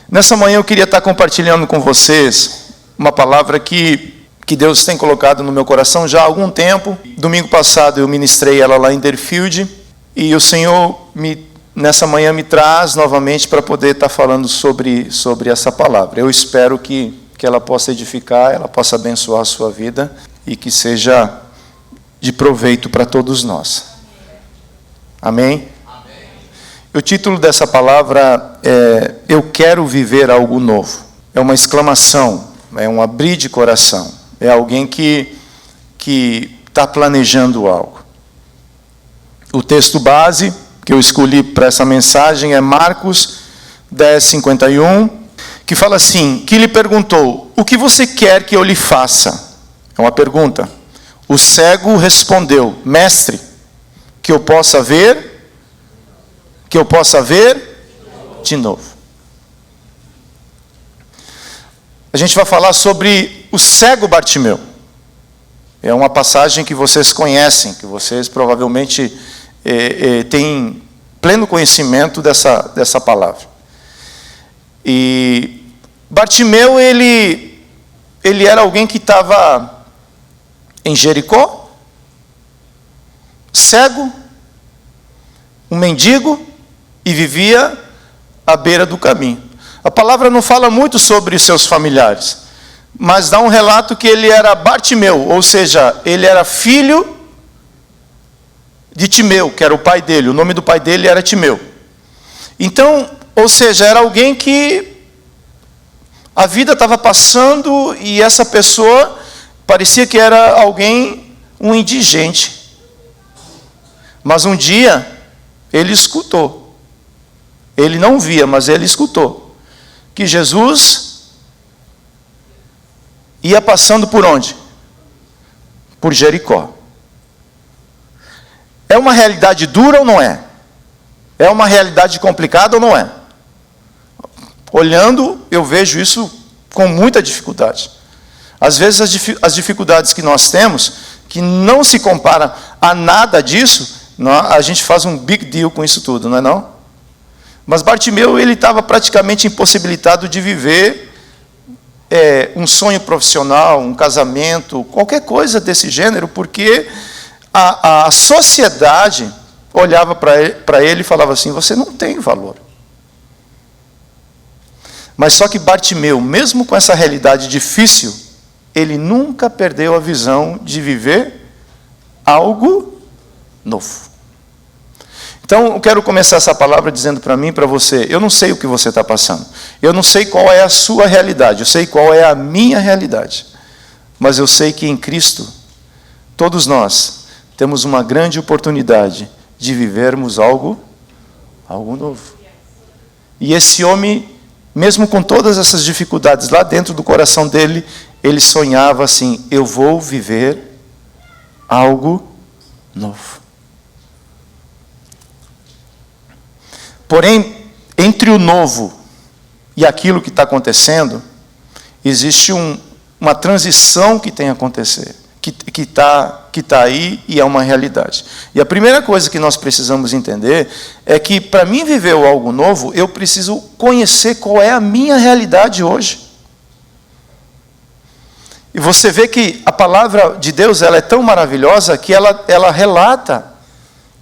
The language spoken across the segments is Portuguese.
Nessa manhã eu queria estar compartilhando com vocês uma palavra que Deus tem colocado no meu coração já há algum tempo. Domingo passado eu ministrei ela lá em Deerfield e o Senhor nessa manhã me traz novamente para poder estar falando sobre essa palavra. Eu espero que ela possa edificar, ela possa abençoar a sua vida e que seja de proveito para todos nós. Amém? O título dessa palavra é Eu quero viver algo novo. É uma exclamação, é um abrir de coração. É alguém que está planejando algo. O texto base que eu escolhi para essa mensagem é Marcos 10:51, que fala assim, que lhe perguntou, o que você quer que eu lhe faça? É uma pergunta. O cego respondeu, mestre, que eu possa ver de novo. A gente vai falar sobre o cego Bartimeu. É uma passagem que vocês conhecem, que vocês provavelmente têm pleno conhecimento dessa palavra. E Bartimeu, ele era alguém que estava em Jericó, cego, um mendigo, e vivia à beira do caminho. A palavra não fala muito sobre seus familiares, mas dá um relato que ele era Bartimeu, ou seja, ele era filho de Timeu, que era o pai dele. O nome do pai dele era Timeu. Então, ou seja, era alguém que a vida estava passando e essa pessoa parecia que era um indigente. Mas um dia ele escutou. Ele não via, mas ele escutou que Jesus ia passando por onde? Por Jericó. É uma realidade dura ou não é? É uma realidade complicada ou não é? Olhando, eu vejo isso com muita dificuldade. Às vezes as dificuldades que nós temos, que não se compara a nada disso, a gente faz um big deal com isso tudo, não é não? Mas Bartimeu, ele estava praticamente impossibilitado de viver um sonho profissional, um casamento, qualquer coisa desse gênero, porque a sociedade olhava para ele e falava assim, você não tem valor. Mas só que Bartimeu, mesmo com essa realidade difícil, ele nunca perdeu a visão de viver algo novo. Então, eu quero começar essa palavra dizendo para mim e para você, eu não sei o que você está passando. Eu não sei qual é a sua realidade, eu sei qual é a minha realidade. Mas eu sei que em Cristo, todos nós temos uma grande oportunidade de vivermos algo novo. E esse homem, mesmo com todas essas dificuldades lá dentro do coração dele, ele sonhava assim, eu vou viver algo novo. Porém, entre o novo e aquilo que está acontecendo, existe uma transição que tem a acontecer, que está aí e é uma realidade. E a primeira coisa que nós precisamos entender é que, para mim viver algo novo, eu preciso conhecer qual é a minha realidade hoje. E você vê que a palavra de Deus ela é tão maravilhosa que ela relata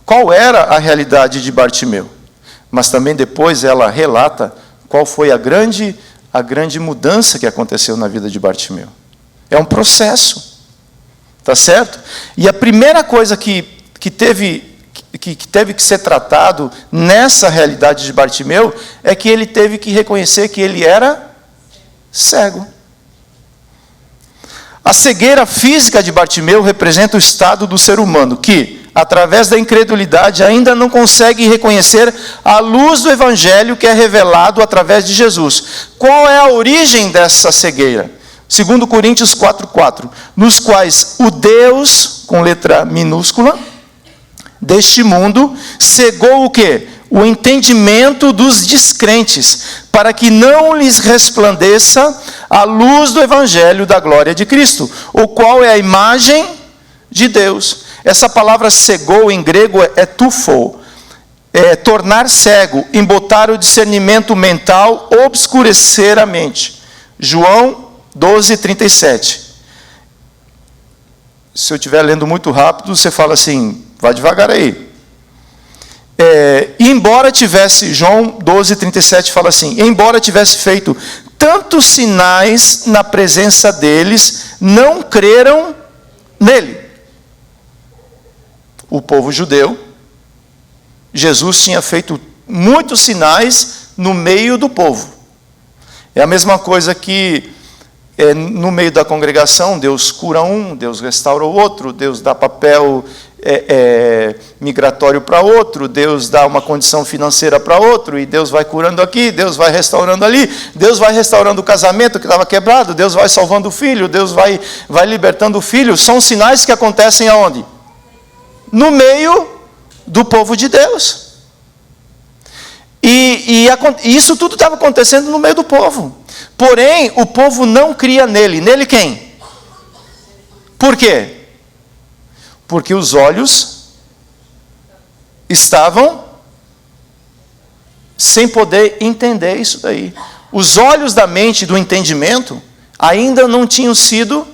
qual era a realidade de Bartimeu. Mas também depois ela relata qual foi a grande mudança que aconteceu na vida de Bartimeu. É um processo, tá certo? E a primeira coisa que teve que ser tratado nessa realidade de Bartimeu é que ele teve que reconhecer que ele era cego. A cegueira física de Bartimeu representa o estado do ser humano que, através da incredulidade, ainda não consegue reconhecer a luz do Evangelho que é revelado através de Jesus. Qual é a origem dessa cegueira? 2 Coríntios 4:4, nos quais o Deus, com letra minúscula, deste mundo, cegou o quê? O entendimento dos descrentes, para que não lhes resplandeça a luz do Evangelho da glória de Cristo, o qual é a imagem de Deus. Essa palavra cegou em grego é tufo. tornar cego, embotar o discernimento mental, obscurecer a mente. João 12:37. Se eu estiver lendo muito rápido, você fala assim, vai devagar aí. Embora tivesse, João 12:37 fala assim, embora tivesse feito tantos sinais na presença deles, não creram nele. O povo judeu, Jesus tinha feito muitos sinais no meio do povo. É a mesma coisa que no meio da congregação, Deus cura um, Deus restaura o outro, Deus dá papel migratório para outro, Deus dá uma condição financeira para outro, e Deus vai curando aqui, Deus vai restaurando ali, Deus vai restaurando o casamento que estava quebrado, Deus vai salvando o filho, Deus vai libertando o filho. São sinais que acontecem aonde? No meio do povo de Deus. E isso tudo estava acontecendo no meio do povo. Porém, o povo não cria nele. Nele quem? Por quê? Porque os olhos estavam sem poder entender isso daí. Os olhos da mente e do entendimento ainda não tinham sido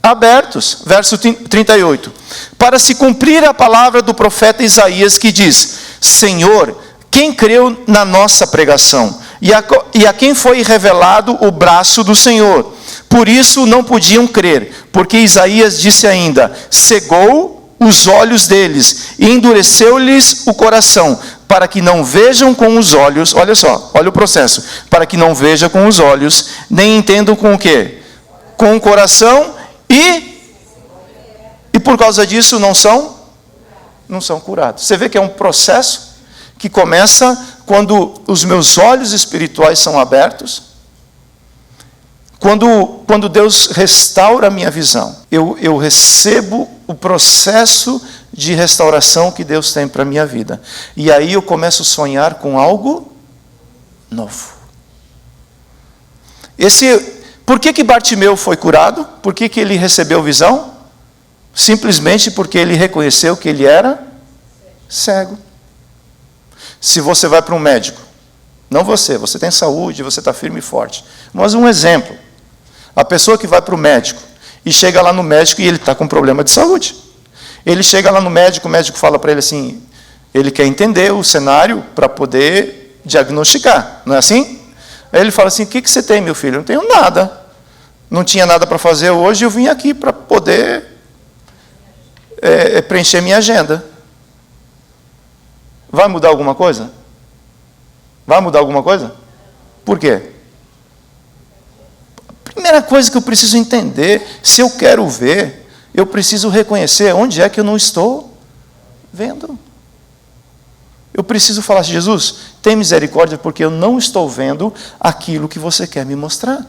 abertos. Verso 38. Para se cumprir a palavra do profeta Isaías que diz: Senhor, quem creu na nossa pregação? E a quem foi revelado o braço do Senhor? Por isso não podiam crer, porque Isaías disse ainda: cegou os olhos deles e endureceu-lhes o coração, para que não vejam com os olhos. Olha só, olha o processo. Para que não vejam com os olhos, nem entendam com o quê? Com o coração e por causa disso não são curados. Você vê que é um processo que começa quando os meus olhos espirituais são abertos, quando Deus restaura a minha visão, eu recebo o processo de restauração que Deus tem para a minha vida. E aí eu começo a sonhar com algo novo. Por que Bartimeu foi curado? Por que ele recebeu visão? Simplesmente porque ele reconheceu que ele era cego. Se você vai para um médico, não você tem saúde, você está firme e forte. Mas um exemplo, a pessoa que vai para o médico e chega lá no médico e ele está com problema de saúde. Ele chega lá no médico, o médico fala para ele assim, ele quer entender o cenário para poder diagnosticar, não é assim? Aí ele fala assim, o que você tem, meu filho? Eu não tenho nada. Não tinha nada para fazer hoje, eu vim aqui para poder preencher minha agenda. Vai mudar alguma coisa? Vai mudar alguma coisa? Por quê? A primeira coisa que eu preciso entender, se eu quero ver, eu preciso reconhecer onde é que eu não estou vendo. Eu preciso falar assim, Jesus, tem misericórdia porque eu não estou vendo aquilo que você quer me mostrar.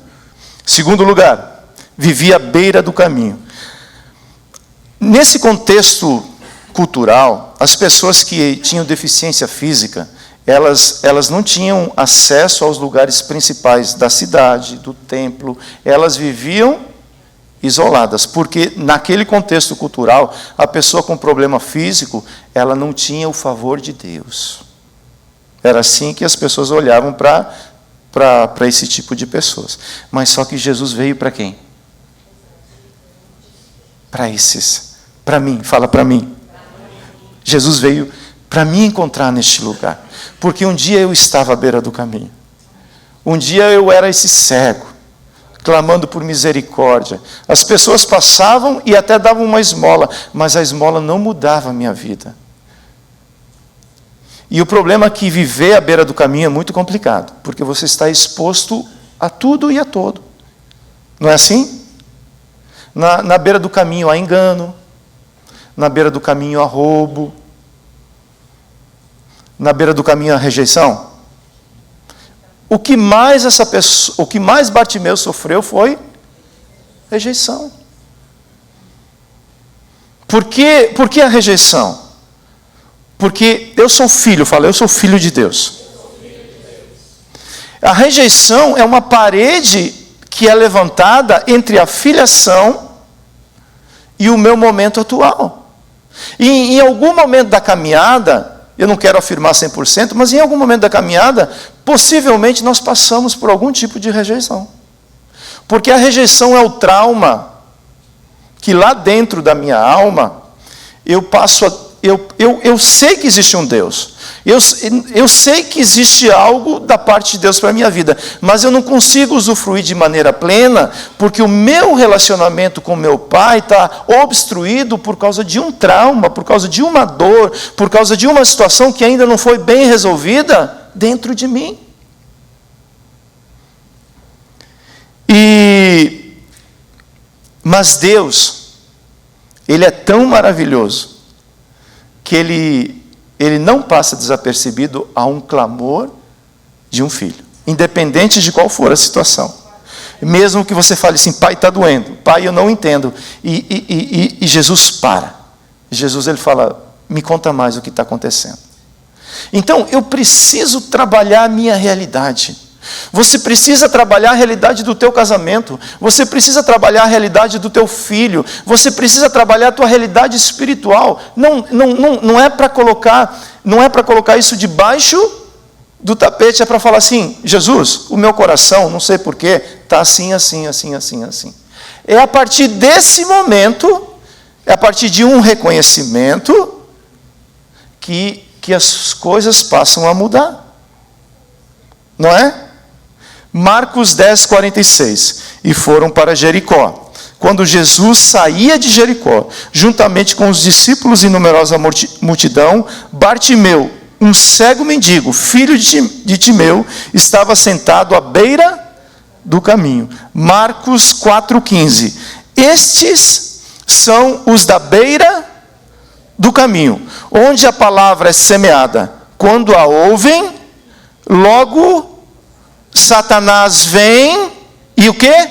Segundo lugar, vivi à beira do caminho. Nesse contexto cultural, as pessoas que tinham deficiência física, elas não tinham acesso aos lugares principais da cidade, do templo, elas viviam isoladas, porque naquele contexto cultural, a pessoa com problema físico, ela não tinha o favor de Deus. Era assim que as pessoas olhavam para esse tipo de pessoas. Mas só que Jesus veio para quem? Para esses. Para mim, fala para mim. Jesus veio para me encontrar neste lugar. Porque um dia eu estava à beira do caminho. Um dia eu era esse cego, clamando por misericórdia. As pessoas passavam e até davam uma esmola, mas a esmola não mudava a minha vida. E o problema é que viver à beira do caminho é muito complicado, porque você está exposto a tudo e a todo. Não é assim? Na beira do caminho há engano, na beira do caminho há roubo, na beira do caminho há rejeição. O que mais Bartimeu sofreu foi rejeição. Por que a rejeição? Porque eu sou filho, eu sou filho de Deus. A rejeição é uma parede que é levantada entre a filiação e o meu momento atual. E em algum momento da caminhada, eu não quero afirmar 100%, mas em algum momento da caminhada, possivelmente nós passamos por algum tipo de rejeição. Porque a rejeição é o trauma que lá dentro da minha alma, eu sei que existe um Deus. Eu sei que existe algo da parte de Deus para a minha vida, mas eu não consigo usufruir de maneira plena, porque o meu relacionamento com meu pai está obstruído por causa de um trauma, por causa de uma dor, por causa de uma situação que ainda não foi bem resolvida dentro de mim. Mas Deus, Ele é tão maravilhoso, que Ele não passa desapercebido a um clamor de um filho, independente de qual for a situação. Mesmo que você fale assim, pai, está doendo, pai, eu não entendo. E Jesus para. Jesus, ele fala, me conta mais o que está acontecendo. Então, eu preciso trabalhar a minha realidade. Você precisa trabalhar a realidade do teu casamento. Você precisa trabalhar a realidade do teu filho. Você precisa trabalhar a tua realidade espiritual. Não é para colocar isso debaixo do tapete. É para falar assim, Jesus, o meu coração, não sei porquê, está assim. É a partir desse momento, é a partir de um reconhecimento que as coisas passam a mudar. Não é? Marcos 10, 46. E foram para Jericó. Quando Jesus saía de Jericó, juntamente com os discípulos e numerosa multidão, Bartimeu, um cego mendigo, filho de Timeu, estava sentado à beira do caminho. Marcos 4,15. Estes são os da beira do caminho, onde a palavra é semeada. Quando a ouvem, logo Satanás vem e o quê?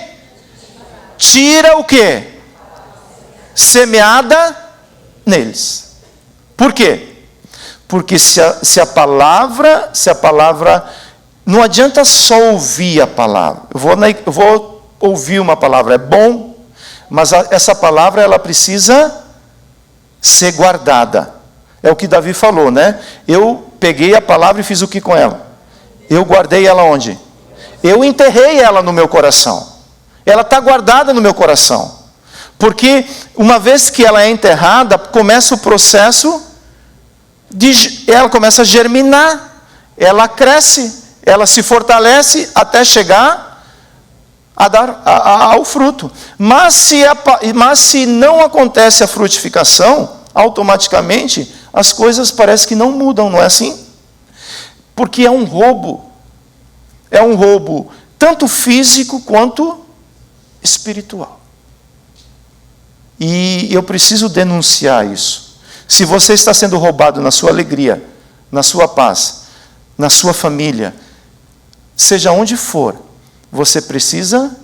Tira o quê? Semeada neles. Por quê? Porque se a palavra, não adianta só ouvir a palavra. Eu vou ouvir uma palavra, é bom, mas essa palavra ela precisa ser guardada. É o que Davi falou, né? Eu peguei a palavra e fiz o que com ela? Eu guardei ela onde? Eu enterrei ela no meu coração. Ela está guardada no meu coração. Porque uma vez que ela é enterrada, começa o processo ela começa a germinar. Ela cresce, ela se fortalece até chegar a dar ao fruto. Mas se não acontece a frutificação, automaticamente as coisas parecem que não mudam, não é assim? Porque é um roubo. É um roubo tanto físico quanto espiritual. E eu preciso denunciar isso. Se você está sendo roubado na sua alegria, na sua paz, na sua família, seja onde for, você precisa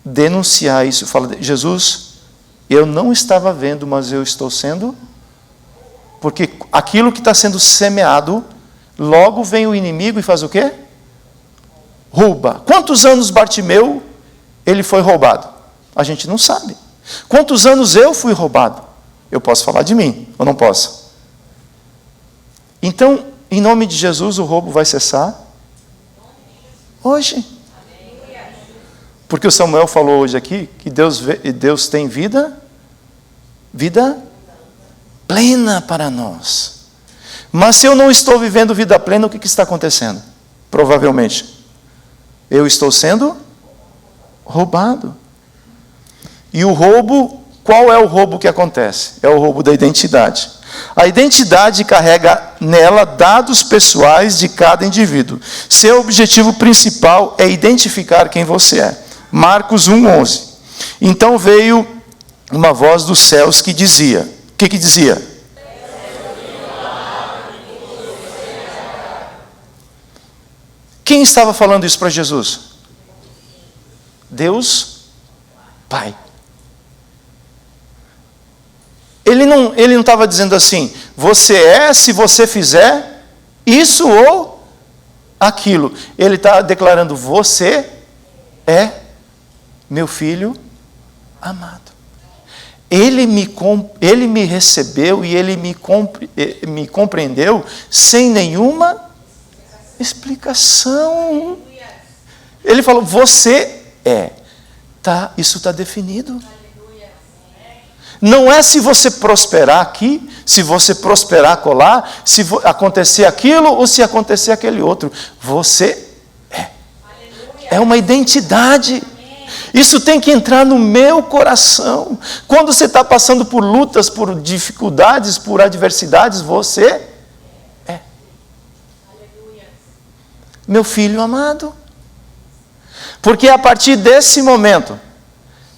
denunciar isso. Fala, Jesus, eu não estava vendo, mas eu estou sendo, porque aquilo que está sendo semeado, logo vem o inimigo e faz o quê? Rouba. Quantos anos Bartimeu ele foi roubado? A gente não sabe. Quantos anos eu fui roubado? Eu posso falar de mim, ou não posso? Então, em nome de Jesus, o roubo vai cessar hoje. Porque o Samuel falou hoje aqui que Deus tem vida plena para nós. Mas se eu não estou vivendo vida plena, o que está acontecendo? Provavelmente eu estou sendo roubado. E o roubo, qual é o roubo que acontece? É o roubo da identidade. A identidade carrega nela dados pessoais de cada indivíduo. Seu objetivo principal é identificar quem você é. Marcos 1:11. Então veio uma voz dos céus que dizia, o que dizia? Quem estava falando isso para Jesus? Deus Pai. Ele não estava dizendo assim, você é se você fizer isso ou aquilo. Ele está declarando, você é meu filho amado. Ele me recebeu e ele me compreendeu sem nenhuma explicação. Ele falou, você é. Tá, isso está definido. Não é se você prosperar aqui, se você prosperar acolá, se acontecer aquilo ou se acontecer aquele outro. Você é. É uma identidade. Isso tem que entrar no meu coração. Quando você está passando por lutas, por dificuldades, por adversidades, você é. Meu filho amado. Porque a partir desse momento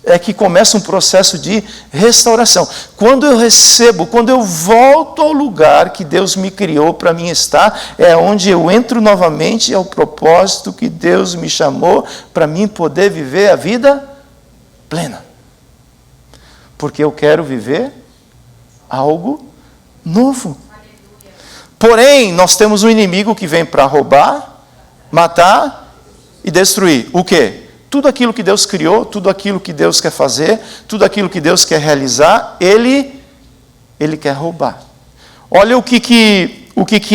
é que começa um processo de restauração. Quando eu recebo, quando eu volto ao lugar que Deus me criou para mim estar, é onde eu entro novamente ao propósito que Deus me chamou para mim poder viver a vida plena. Porque eu quero viver algo novo. Porém, nós temos um inimigo que vem para roubar, matar e destruir. O quê? Tudo aquilo que Deus criou, tudo aquilo que Deus quer fazer, tudo aquilo que Deus quer realizar, Ele quer roubar. Olha o que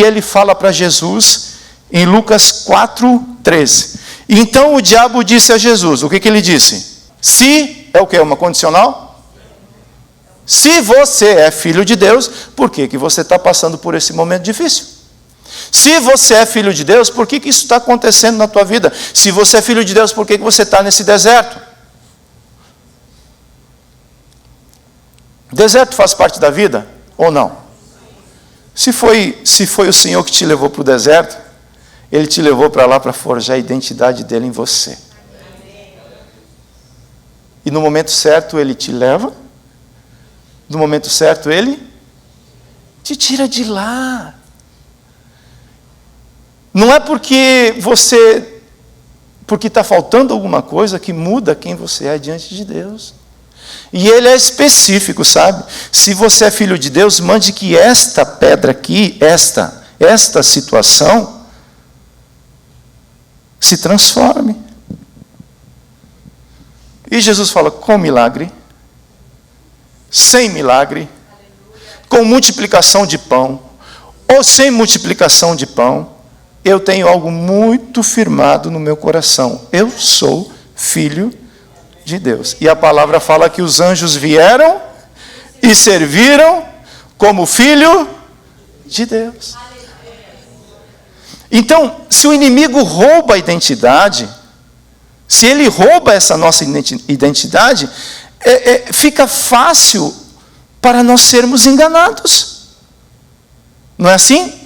ele fala para Jesus em Lucas 4:13. Então o diabo disse a Jesus, o que ele disse? Se, é o quê? Uma condicional? Se você é filho de Deus, por que você está passando por esse momento difícil? Se você é filho de Deus, por que isso está acontecendo na tua vida? Se você é filho de Deus, por que você está nesse deserto? Deserto faz parte da vida ou não? Se foi o Senhor que te levou para o deserto, Ele te levou para lá para forjar a identidade dEle em você. E no momento certo Ele te leva, no momento certo Ele te tira de lá. Não é porque está faltando alguma coisa que muda quem você é diante de Deus. E Ele é específico, sabe? Se você é filho de Deus, mande que esta pedra aqui, esta situação, se transforme. E Jesus fala, com milagre, sem milagre, com multiplicação de pão, ou sem multiplicação de pão, eu tenho algo muito firmado no meu coração. Eu sou filho de Deus. E a palavra fala que os anjos vieram e serviram como filho de Deus. Então, se o inimigo rouba a identidade, se ele rouba essa nossa identidade, fica fácil para nós sermos enganados. Não é assim?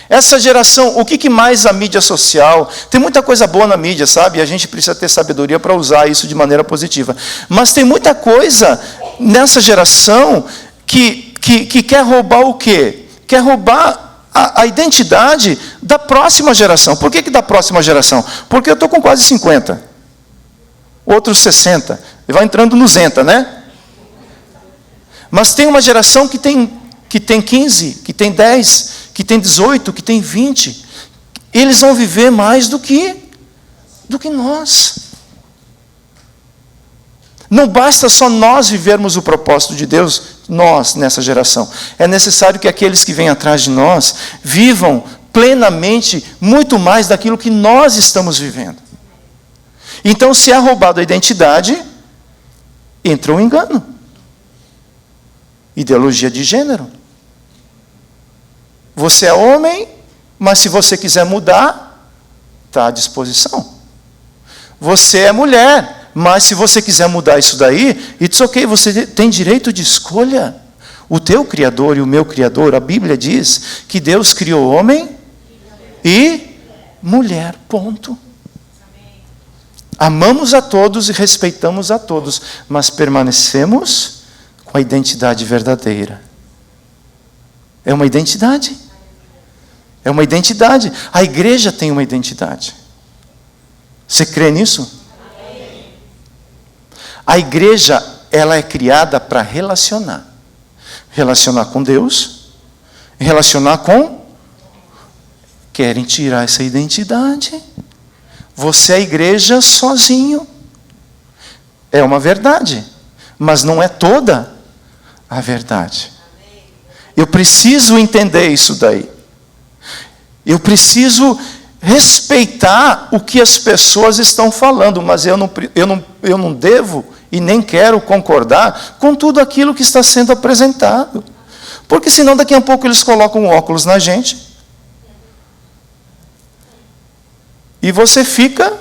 Essa geração, o que mais a mídia social? Tem muita coisa boa na mídia, sabe? E a gente precisa ter sabedoria para usar isso de maneira positiva. Mas tem muita coisa nessa geração que quer roubar o quê? Quer roubar a identidade da próxima geração. Por que da próxima geração? Porque eu estou com quase 50. Outros 60. E vai entrando no Zenta, né? Mas tem uma geração que tem 15, que tem 10, que tem 18, que tem 20. Eles vão viver mais do que nós. Não basta só nós vivermos o propósito de Deus, nós, nessa geração. É necessário que aqueles que vêm atrás de nós vivam plenamente muito mais daquilo que nós estamos vivendo. Então, se é roubado a identidade, entra o engano. Ideologia de gênero. Você é homem, mas se você quiser mudar, está à disposição. Você é mulher, mas se você quiser mudar isso daí, it's ok, você tem direito de escolha. O teu Criador e o meu Criador, a Bíblia diz que Deus criou homem e mulher, ponto. Amamos a todos e respeitamos a todos, mas permanecemos com a identidade verdadeira. É uma identidade. É uma identidade. A igreja tem uma identidade. Você crê nisso? A igreja, ela é criada para relacionar. Relacionar com Deus. Relacionar com... Querem tirar essa identidade. Você é a igreja sozinho. É uma verdade. Mas não é toda a verdade. Eu preciso entender isso daí. Eu preciso respeitar o que as pessoas estão falando, mas eu não devo e nem quero concordar com tudo aquilo que está sendo apresentado. Porque senão daqui a pouco eles colocam um óculos na gente e você fica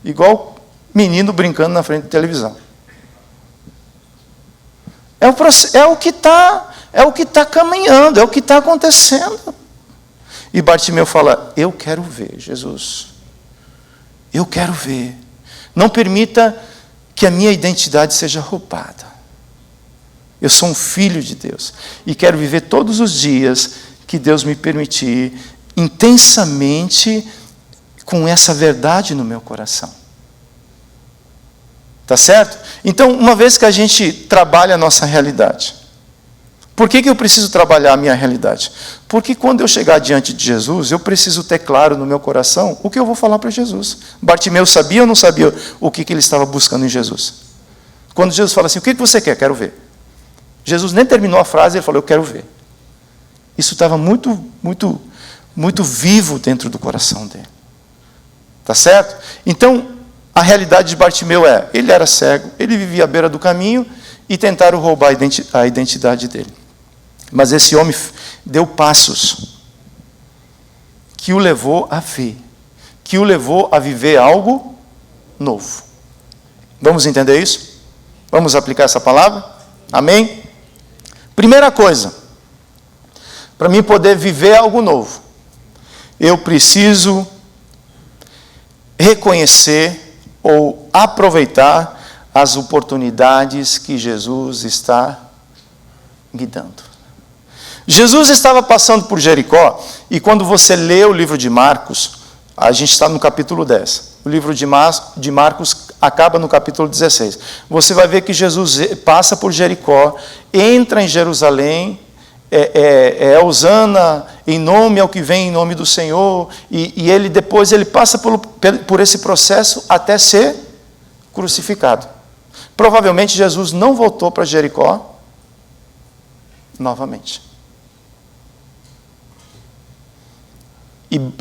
igual menino brincando na frente da televisão. É o que está caminhando, é o que está acontecendo. E Bartimeu fala, eu quero ver, Jesus. Eu quero ver. Não permita que a minha identidade seja roubada. Eu sou um filho de Deus. E quero viver todos os dias que Deus me permitir, intensamente, com essa verdade no meu coração. Tá certo? Então, uma vez que a gente trabalha a nossa realidade, por que eu preciso trabalhar a minha realidade? Porque quando eu chegar diante de Jesus, eu preciso ter claro no meu coração o que eu vou falar para Jesus. Bartimeu sabia ou não sabia o que ele estava buscando em Jesus? Quando Jesus fala assim, o que você quer? Quero ver. Jesus nem terminou a frase, ele falou, eu quero ver. Isso estava muito, muito, muito vivo dentro do coração dele. Tá certo? Então, a realidade de Bartimeu ele era cego, ele vivia à beira do caminho e tentaram roubar a identidade dele. Mas esse homem deu passos que o levou a ver, que o levou a viver algo novo. Vamos entender isso? Vamos aplicar essa palavra? Amém? Primeira coisa, para mim poder viver algo novo, eu preciso reconhecer ou aproveitar as oportunidades que Jesus está me dando. Jesus estava passando por Jericó, e quando você lê o livro de Marcos, a gente está no capítulo 10. O livro de Marcos acaba no capítulo 16. Você vai ver que Jesus passa por Jericó, entra em Jerusalém, Hosana, em nome ao que vem em nome do Senhor, e ele depois passa por esse processo até ser crucificado. Provavelmente Jesus não voltou para Jericó novamente.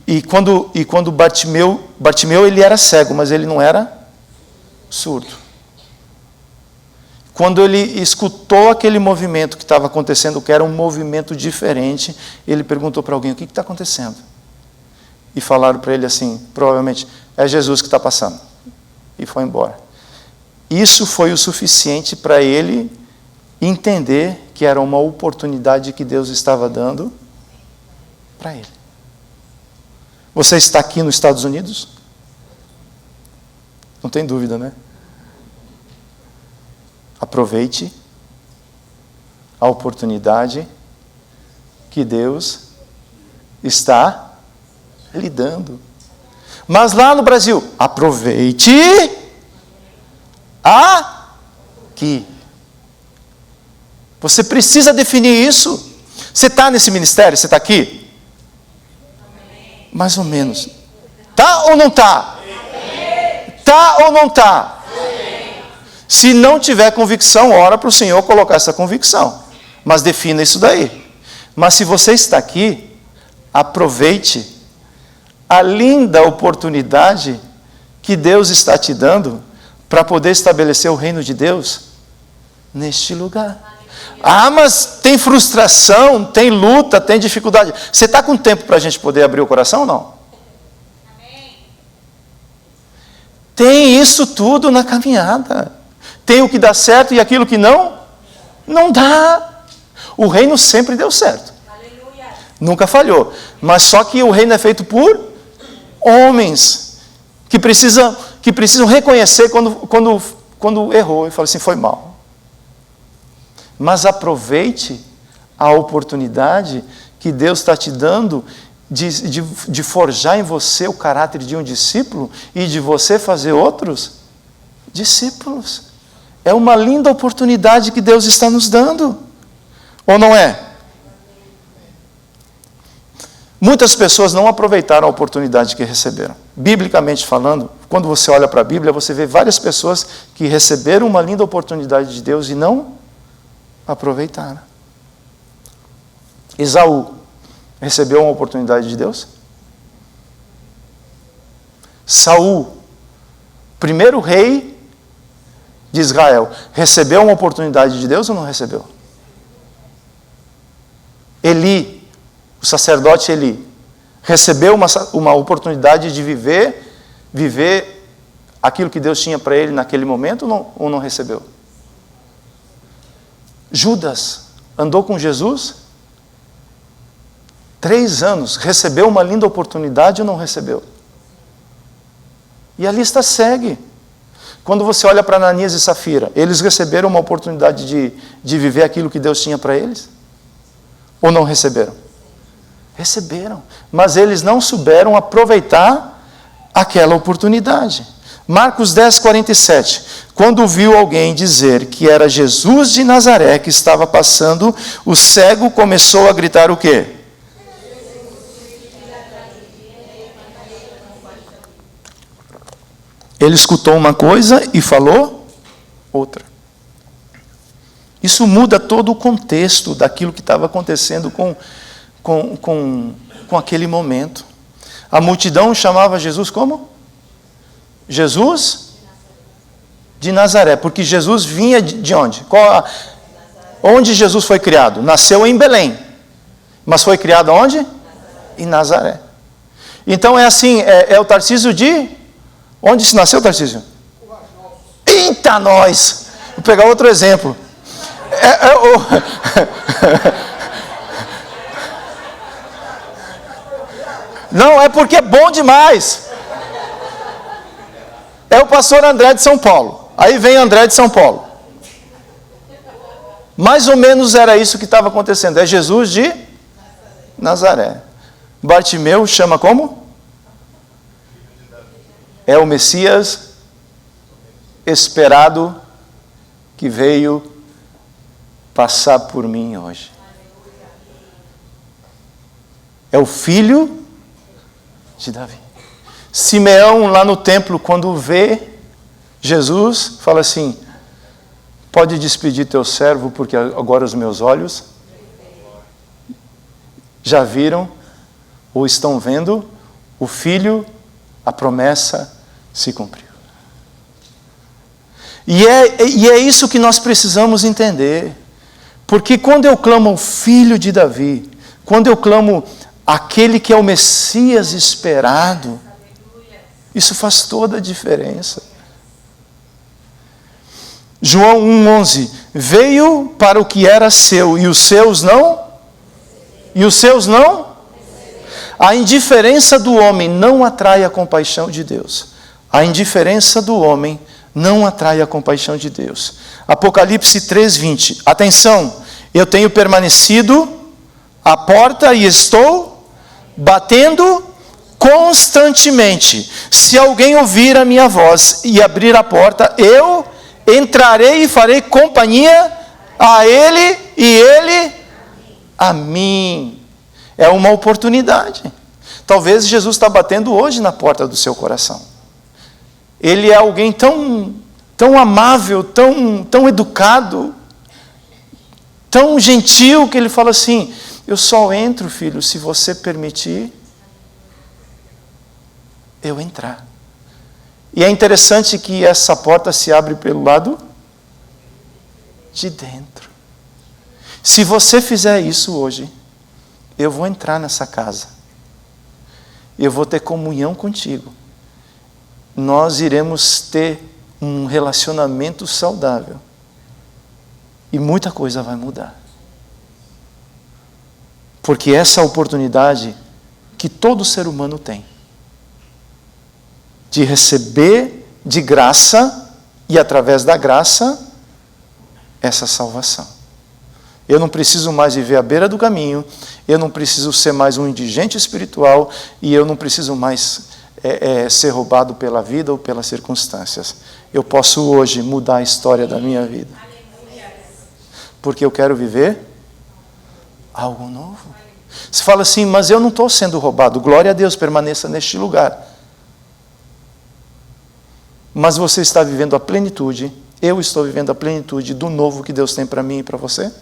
E quando Bartimeu ele era cego, mas ele não era surdo. Quando ele escutou aquele movimento que estava acontecendo, que era um movimento diferente, ele perguntou para alguém, o que está acontecendo? E falaram para ele assim, provavelmente, é Jesus que está passando. E foi embora. Isso foi o suficiente para ele entender que era uma oportunidade que Deus estava dando para ele. Você está aqui nos Estados Unidos? Não tem dúvida, né? Aproveite a oportunidade que Deus está lhe dando. Mas lá no Brasil, aproveite aqui. Você precisa definir isso. Você está nesse ministério? Você está aqui? Mais ou menos. Tá ou não tá? Tá ou não tá? Se não tiver convicção, ora para o Senhor colocar essa convicção. Mas defina isso daí. Mas se você está aqui, aproveite a linda oportunidade que Deus está te dando para poder estabelecer o reino de Deus neste lugar. Ah, mas tem frustração, tem luta, tem dificuldade. Você está com tempo para a gente poder abrir o coração ou não? Tem isso tudo na caminhada. Tem o que dá certo e aquilo que não dá. O reino sempre deu certo. Aleluia. Nunca falhou. Mas só que o reino é feito por homens que precisam reconhecer quando errou e falar assim, foi mal. Mas aproveite a oportunidade que Deus está te dando de forjar em você o caráter de um discípulo e de você fazer outros discípulos. É uma linda oportunidade que Deus está nos dando. Ou não é? Muitas pessoas não aproveitaram a oportunidade que receberam. Biblicamente falando, quando você olha para a Bíblia, você vê várias pessoas que receberam uma linda oportunidade de Deus e não aproveitaram. Esaú recebeu uma oportunidade de Deus? Saul, primeiro rei de Israel, recebeu uma oportunidade de Deus ou não recebeu? Eli, o sacerdote Eli, recebeu uma oportunidade de viver aquilo que Deus tinha para ele naquele momento ou não recebeu? Judas andou com Jesus 3 anos, recebeu uma linda oportunidade ou não recebeu? E a lista segue. Quando você olha para Ananias e Safira, eles receberam uma oportunidade de viver aquilo que Deus tinha para eles? Ou não receberam? Receberam, mas eles não souberam aproveitar aquela oportunidade. Marcos 10, 47. Quando viu alguém dizer que era Jesus de Nazaré que estava passando, o cego começou a gritar o quê? Ele escutou uma coisa e falou outra. Isso muda todo o contexto daquilo que estava acontecendo com aquele momento. A multidão chamava Jesus como? Jesus de Nazaré, porque Jesus vinha de onde? Onde Jesus foi criado? Nasceu em Belém, mas foi criado onde? Em Nazaré. Então é assim, é o Tarcísio de... Onde se nasceu, Tarcísio? Eita, nós! Vou pegar outro exemplo. Não, é porque é bom demais. É o pastor André de São Paulo. Aí vem André de São Paulo. Mais ou menos era isso que estava acontecendo. É Jesus de Nazaré. Bartimeu chama como? É o Messias esperado que veio passar por mim hoje. É o filho de Davi. Simeão, lá no templo, quando vê Jesus, fala assim: pode despedir teu servo, porque agora os meus olhos já viram ou estão vendo o filho, a promessa se cumpriu. E é isso que nós precisamos entender. Porque quando eu clamo o filho de Davi, quando eu clamo aquele que é o Messias esperado, isso faz toda a diferença. João 1,11, veio para o que era seu, e os seus não? E os seus não? A indiferença do homem não atrai a compaixão de Deus. A indiferença do homem não atrai a compaixão de Deus. Apocalipse 3:20. Atenção, eu tenho permanecido à porta e estou batendo constantemente. Se alguém ouvir a minha voz e abrir a porta, eu entrarei e farei companhia a ele e ele a mim. É uma oportunidade. Talvez Jesus está batendo hoje na porta do seu coração. Ele é alguém tão amável, tão educado, tão gentil, que ele fala assim: eu só entro, filho, se você permitir eu entrar. E é interessante que essa porta se abre pelo lado de dentro. Se você fizer isso hoje, eu vou entrar nessa casa. Eu vou ter comunhão contigo. Nós iremos ter um relacionamento saudável. E muita coisa vai mudar. Porque essa oportunidade que todo ser humano tem, de receber de graça, e através da graça, essa salvação. Eu não preciso mais viver à beira do caminho, eu não preciso ser mais um indigente espiritual, e eu não preciso mais ser roubado pela vida ou pelas circunstâncias. Eu posso hoje mudar a história da minha vida. Porque eu quero viver algo novo. Você fala assim, mas eu não estou sendo roubado. Glória a Deus, permaneça neste lugar. Mas você está vivendo a plenitude, eu estou vivendo a plenitude do novo que Deus tem para mim e para você?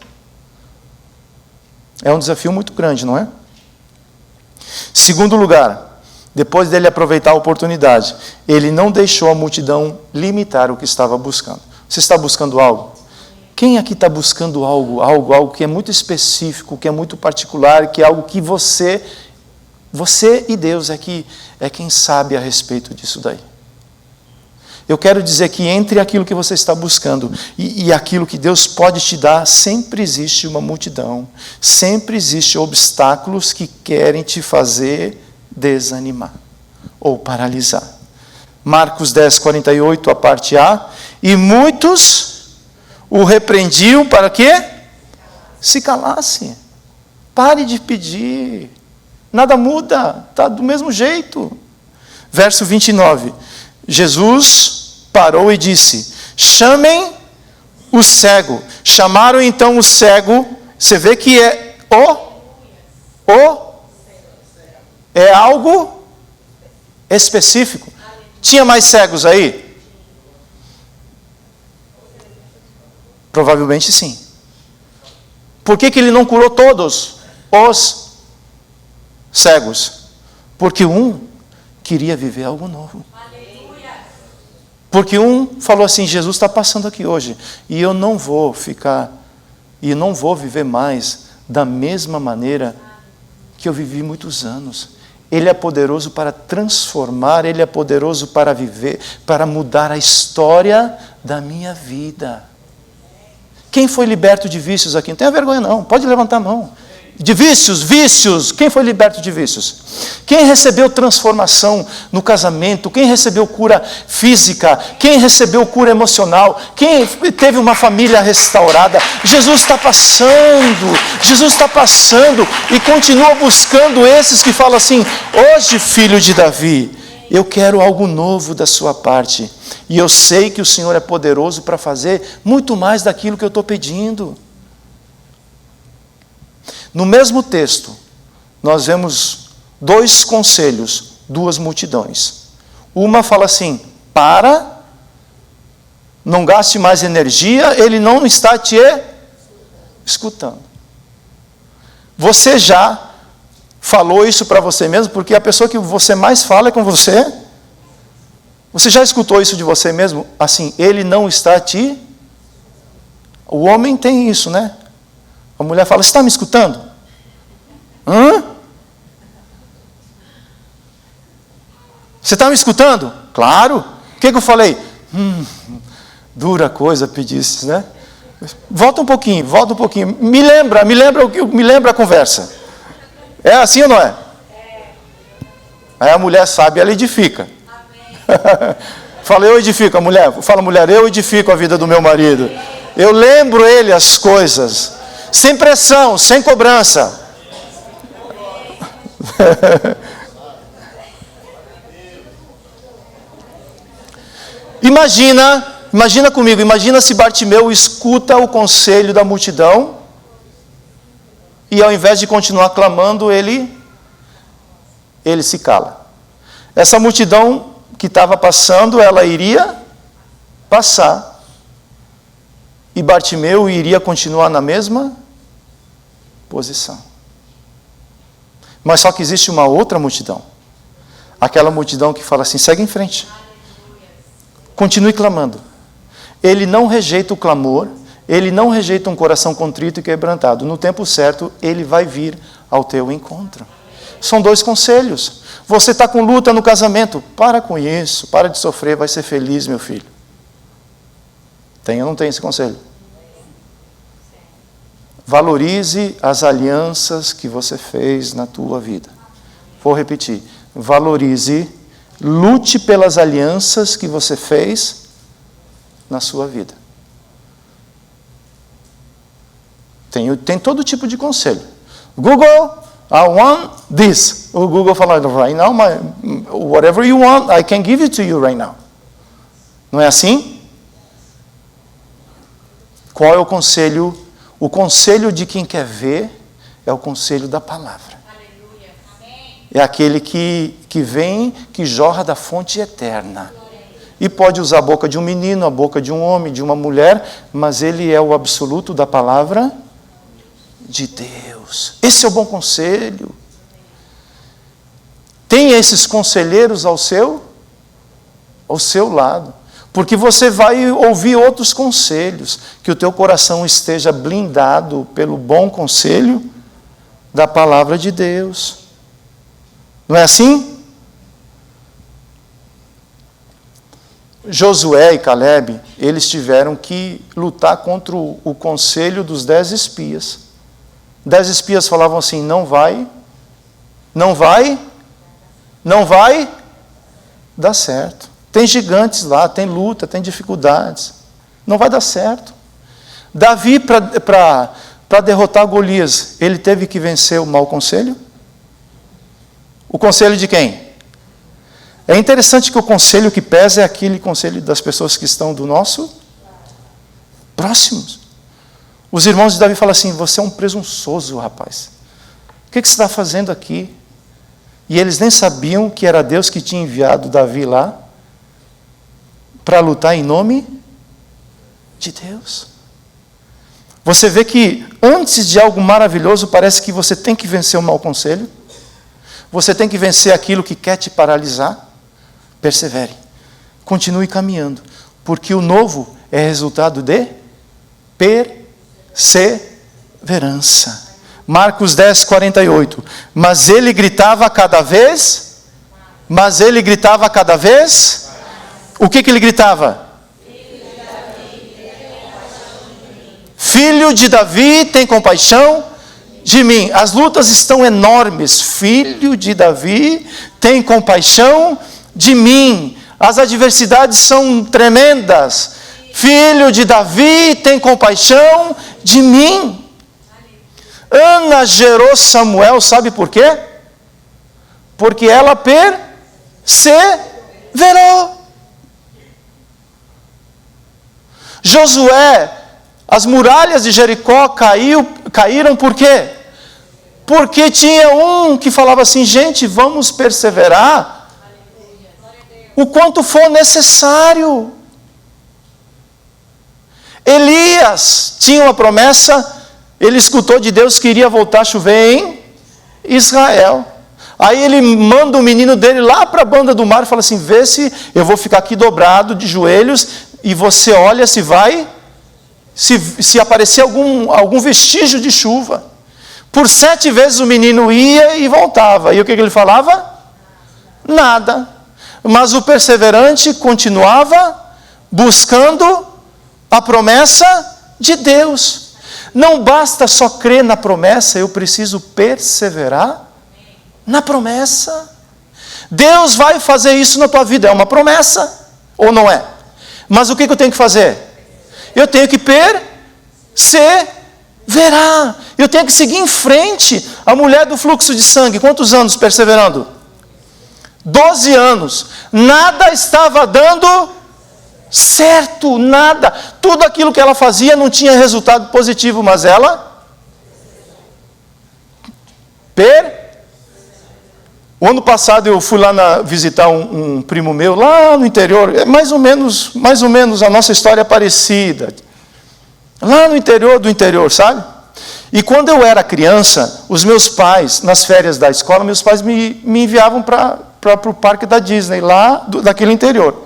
É um desafio muito grande, não é? Segundo lugar, depois dele aproveitar a oportunidade, ele não deixou a multidão limitar o que estava buscando. Você está buscando algo? Quem aqui está buscando algo que é muito específico, que é muito particular, que é algo que você e Deus é quem sabe a respeito disso daí? Eu quero dizer que entre aquilo que você está buscando e aquilo que Deus pode te dar, sempre existe uma multidão, sempre existem obstáculos que querem te fazer desanimar ou paralisar. Marcos 10, 48, a parte A. E muitos o repreendiam para quê? Se calasse. Pare de pedir. Nada muda, está do mesmo jeito. Verso 29. Jesus parou e disse, chamem o cego. Chamaram então o cego. Você vê que é é algo específico. Tinha mais cegos aí? Provavelmente sim. Por que ele não curou todos os cegos? Porque um queria viver algo novo. Porque um falou assim, Jesus está passando aqui hoje, e eu não vou viver mais da mesma maneira que eu vivi muitos anos. Ele é poderoso para transformar, Ele é poderoso para viver, para mudar a história da minha vida. Quem foi liberto de vícios aqui? Não tenha vergonha não, pode levantar a mão. De vícios, quem foi liberto de vícios? Quem recebeu transformação no casamento? Quem recebeu cura física? Quem recebeu cura emocional? Quem teve uma família restaurada? Jesus está passando e continua buscando esses que falam assim, hoje filho de Davi, eu quero algo novo da sua parte, e eu sei que o Senhor é poderoso para fazer muito mais daquilo que eu estou pedindo. No mesmo texto, nós vemos dois conselhos, duas multidões. Uma fala assim, não gaste mais energia, ele não está te escutando. Você já falou isso para você mesmo, porque a pessoa que você mais fala é com você? Você já escutou isso de você mesmo? Assim, ele não está te... O homem tem isso, né? A mulher fala, você está me escutando? Hã? Você está me escutando? Claro. O que eu falei? Dura coisa pedisses, né? Volta um pouquinho. Me lembra a conversa. É assim ou não é? Aí a mulher sabe, ela edifica. Fala, eu edifico a mulher. Fala, mulher, eu edifico a vida do meu marido. Eu lembro ele as coisas. Sem pressão, sem cobrança. Imagina comigo, imagina se Bartimeu escuta o conselho da multidão e ao invés de continuar clamando, ele se cala. Essa multidão que estava passando, ela iria passar e Bartimeu iria continuar na mesma posição. Mas só que existe uma outra multidão. Aquela multidão que fala assim, segue em frente. Continue clamando. Ele não rejeita o clamor, ele não rejeita um coração contrito e quebrantado. No tempo certo, ele vai vir ao teu encontro. São dois conselhos. Você está com luta no casamento, para com isso, para de sofrer, vai ser feliz, meu filho. Tem ou não tem esse conselho? Valorize as alianças que você fez na tua vida. Vou repetir. Valorize, lute pelas alianças que você fez na sua vida. Tem todo tipo de conselho. Google, I want this. O Google fala, right now, whatever you want, I can give it to you right now. Não é assim? Qual é o conselho? O conselho de quem quer ver É o conselho da palavra. É aquele que vem, que jorra da fonte eterna. E pode usar a boca de um menino, a boca de um homem, de uma mulher, mas ele é o absoluto da palavra de Deus. Esse é o bom conselho. Tenha esses conselheiros ao seu lado. Porque você vai ouvir outros conselhos. Que o teu coração esteja blindado pelo bom conselho da palavra de Deus. Não é assim? Josué e Calebe, eles tiveram que lutar contra o conselho dos 10 espias. 10 espias falavam assim, não vai dar certo. Tem gigantes lá, tem luta, tem dificuldades. Não vai dar certo. Davi, para derrotar Golias, ele teve que vencer o mau conselho? O conselho de quem? É interessante que o conselho que pesa é aquele conselho das pessoas que estão do nosso próximos. Os irmãos de Davi falam assim, você é um presunçoso, rapaz. O que você está fazendo aqui? E eles nem sabiam que era Deus que tinha enviado Davi lá para lutar em nome de Deus. Você vê que antes de algo maravilhoso, parece que você tem que vencer o mau conselho. Você tem que vencer aquilo que quer te paralisar. Persevere. Continue caminhando. Porque o novo é resultado de perseverança. Marcos 10, 48. Mas ele gritava cada vez. O que ele gritava? Filho de Davi, tem compaixão de mim. As lutas estão enormes. Filho de Davi, tem compaixão de mim. As adversidades são tremendas. Filho de Davi, tem compaixão de mim. Ana gerou Samuel, sabe por quê? Porque ela perseverou. Josué, as muralhas de Jericó caíram por quê? Porque tinha um que falava assim, gente, vamos perseverar o quanto for necessário. Elias tinha uma promessa, ele escutou de Deus que iria voltar a chover em Israel. Aí ele manda o menino dele lá para a banda do mar e fala assim, vê se eu vou ficar aqui dobrado de joelhos e você olha se vai, se aparecer algum vestígio de chuva. Por 7 vezes o menino ia e voltava. E o que ele falava? Nada. Mas o perseverante continuava buscando a promessa de Deus. Não basta só crer na promessa, eu preciso perseverar na promessa. Deus vai fazer isso na tua vida, é uma promessa, ou não é? Mas o que eu tenho que fazer? Eu tenho que perseverar. Eu tenho que seguir em frente. A mulher do fluxo de sangue, quantos anos perseverando? 12 anos. Nada estava dando certo, nada. Tudo aquilo que ela fazia não tinha resultado positivo, mas ela O ano passado eu fui lá visitar um primo meu, lá no interior, é mais ou menos a nossa história é parecida. Lá no interior do interior, sabe? E quando eu era criança, os meus pais, nas férias da escola, meus pais me enviavam para o parque da Disney, lá daquele interior.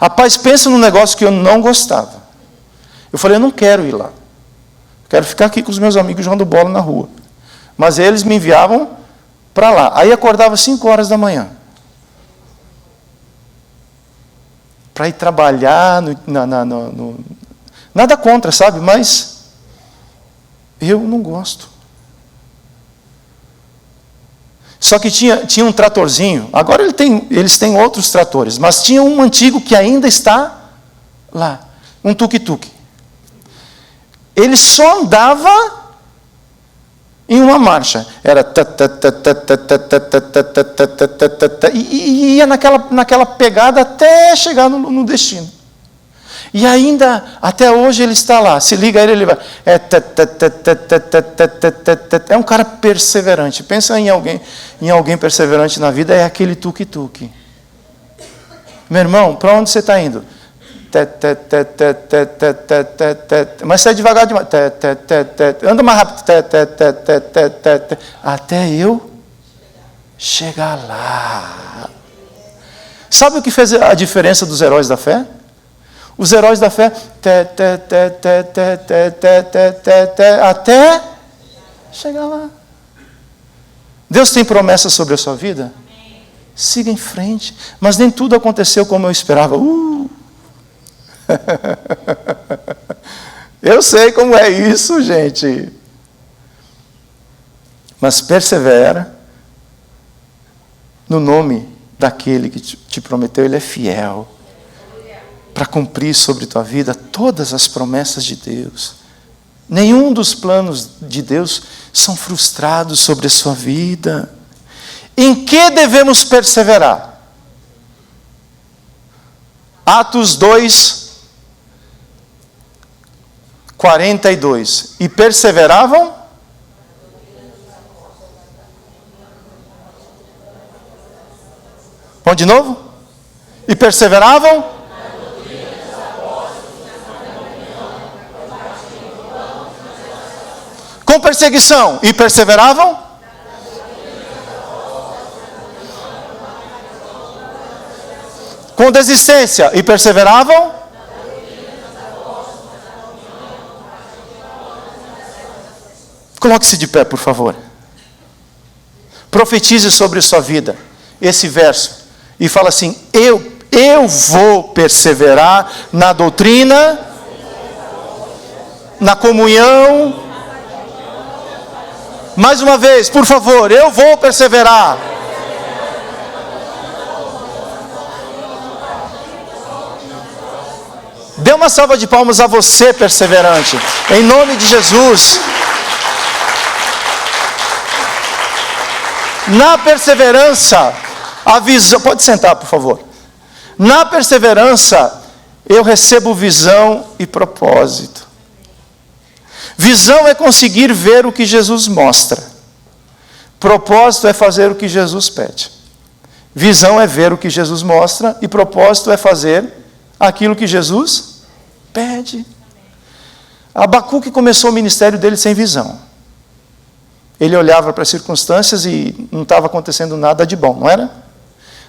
Rapaz, pensa num negócio que eu não gostava. Eu falei, eu não quero ir lá. Quero ficar aqui com os meus amigos jogando bola na rua. Mas eles me enviavam para lá. Aí acordava 5 horas da manhã. Para ir trabalhar, nada contra, sabe? Mas eu não gosto. Só que tinha um tratorzinho. Agora eles têm outros tratores. Mas tinha um antigo que ainda está lá. Um tuk-tuk. Ele só andava em uma marcha. Era e ia naquela pegada até chegar no destino. E ainda, até hoje ele está lá. Se liga a ele, ele vai. É um cara perseverante. Pensa em alguém perseverante na vida, é aquele tuque-tuque. Meu irmão, para onde você está indo? Mas sai devagar demais. Anda mais rápido. Até eu chegar lá. Sabe o que fez a diferença dos heróis da fé? Os heróis da fé até chegar lá. Deus tem promessas sobre a sua vida? Siga em frente. Mas nem tudo aconteceu como eu esperava. Eu sei como é isso, gente. Mas persevera no nome daquele que te prometeu. Ele é fiel para cumprir sobre tua vida todas as promessas de Deus. Nenhum dos planos de Deus são frustrados sobre a sua vida. Em que devemos perseverar? Atos 2, 42. E perseveravam? Vamos de novo? E perseveravam? Com perseguição. E perseveravam? Com desistência. E perseveravam? Coloque-se de pé, por favor. Profetize sobre sua vida esse verso. E fala assim: eu vou perseverar na doutrina, na comunhão. Mais uma vez, por favor, eu vou perseverar. Dê uma salva de palmas a você, perseverante. Em nome de Jesus. Na perseverança, a visão... Pode sentar, por favor. Na perseverança, eu recebo visão e propósito. Visão é conseguir ver o que Jesus mostra. Propósito é fazer o que Jesus pede. Visão é ver o que Jesus mostra e propósito é fazer aquilo que Jesus pede. Abacuque começou o ministério dele sem visão. Ele olhava para as circunstâncias e não estava acontecendo nada de bom, não era?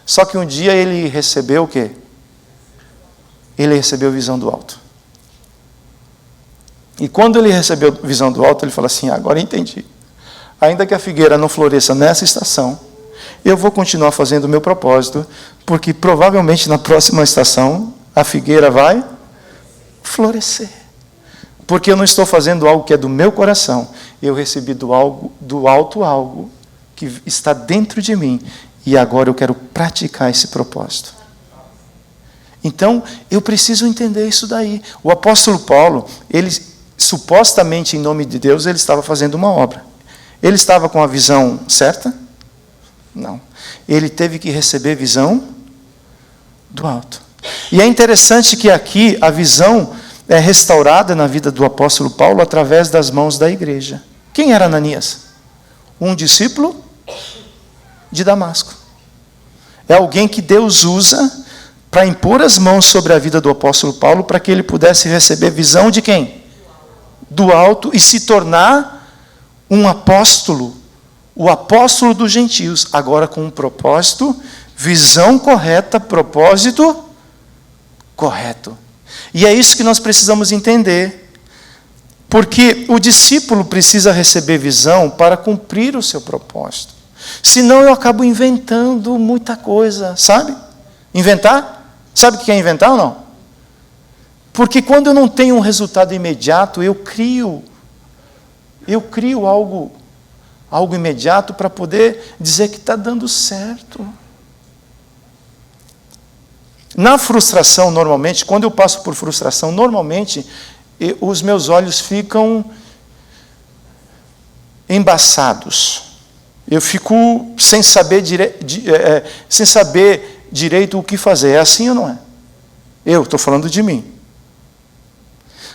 Só que um dia ele recebeu o quê? Ele recebeu visão do alto. E quando ele recebeu visão do alto, ele falou assim: agora entendi. Ainda que a figueira não floresça nessa estação, eu vou continuar fazendo o meu propósito, porque provavelmente na próxima estação a figueira vai florescer. Porque eu não estou fazendo algo que é do meu coração, eu recebi do alto algo que está dentro de mim, e agora eu quero praticar esse propósito. Então, eu preciso entender isso daí. O apóstolo Paulo, ele supostamente em nome de Deus, ele estava fazendo uma obra. Ele estava com a visão certa? Não. Ele teve que receber visão do alto. E é interessante que aqui a visão é restaurada na vida do apóstolo Paulo através das mãos da igreja. Quem era Ananias? Um discípulo de Damasco. É alguém que Deus usa para impor as mãos sobre a vida do apóstolo Paulo para que ele pudesse receber visão de quem? Do alto e se tornar um apóstolo, o apóstolo dos gentios, agora com um propósito, visão correta, propósito correto. E é isso que nós precisamos entender, porque o discípulo precisa receber visão para cumprir o seu propósito. Senão eu acabo inventando muita coisa, sabe? Inventar? Sabe o que é inventar ou não? Porque quando eu não tenho um resultado imediato, eu crio algo imediato para poder dizer que está dando certo. Na frustração, normalmente, quando eu passo por frustração, normalmente, os meus olhos ficam embaçados. Eu fico sem saber direito o que fazer. É assim ou não é? Eu estou falando de mim.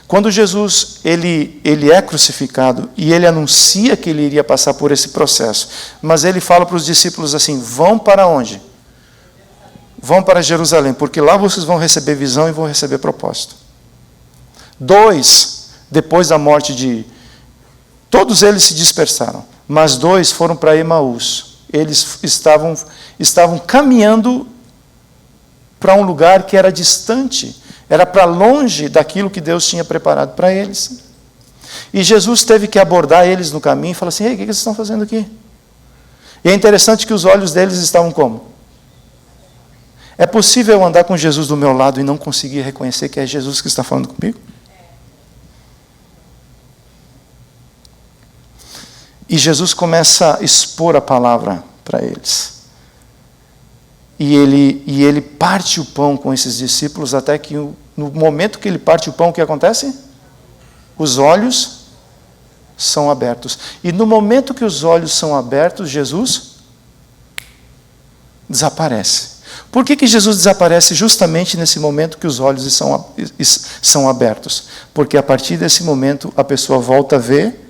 Quando Jesus ele é crucificado e ele anuncia que ele iria passar por esse processo, mas ele fala para os discípulos assim: vão para onde? Vão para Jerusalém, porque lá vocês vão receber visão e vão receber propósito. 2, depois da morte de... Todos eles se dispersaram, mas 2 foram para Emaús. Eles estavam caminhando para um lugar que era distante, era para longe daquilo que Deus tinha preparado para eles. E Jesus teve que abordar eles no caminho e falar assim: ei, o que vocês estão fazendo aqui? E é interessante que os olhos deles estavam como? É possível eu andar com Jesus do meu lado e não conseguir reconhecer que é Jesus que está falando comigo? E Jesus começa a expor a palavra para eles. E ele parte o pão com esses discípulos, até que no momento que ele parte o pão, o que acontece? Os olhos são abertos. E no momento que os olhos são abertos, Jesus desaparece. Por que Jesus desaparece justamente nesse momento que os olhos são abertos? Porque a partir desse momento a pessoa volta a ver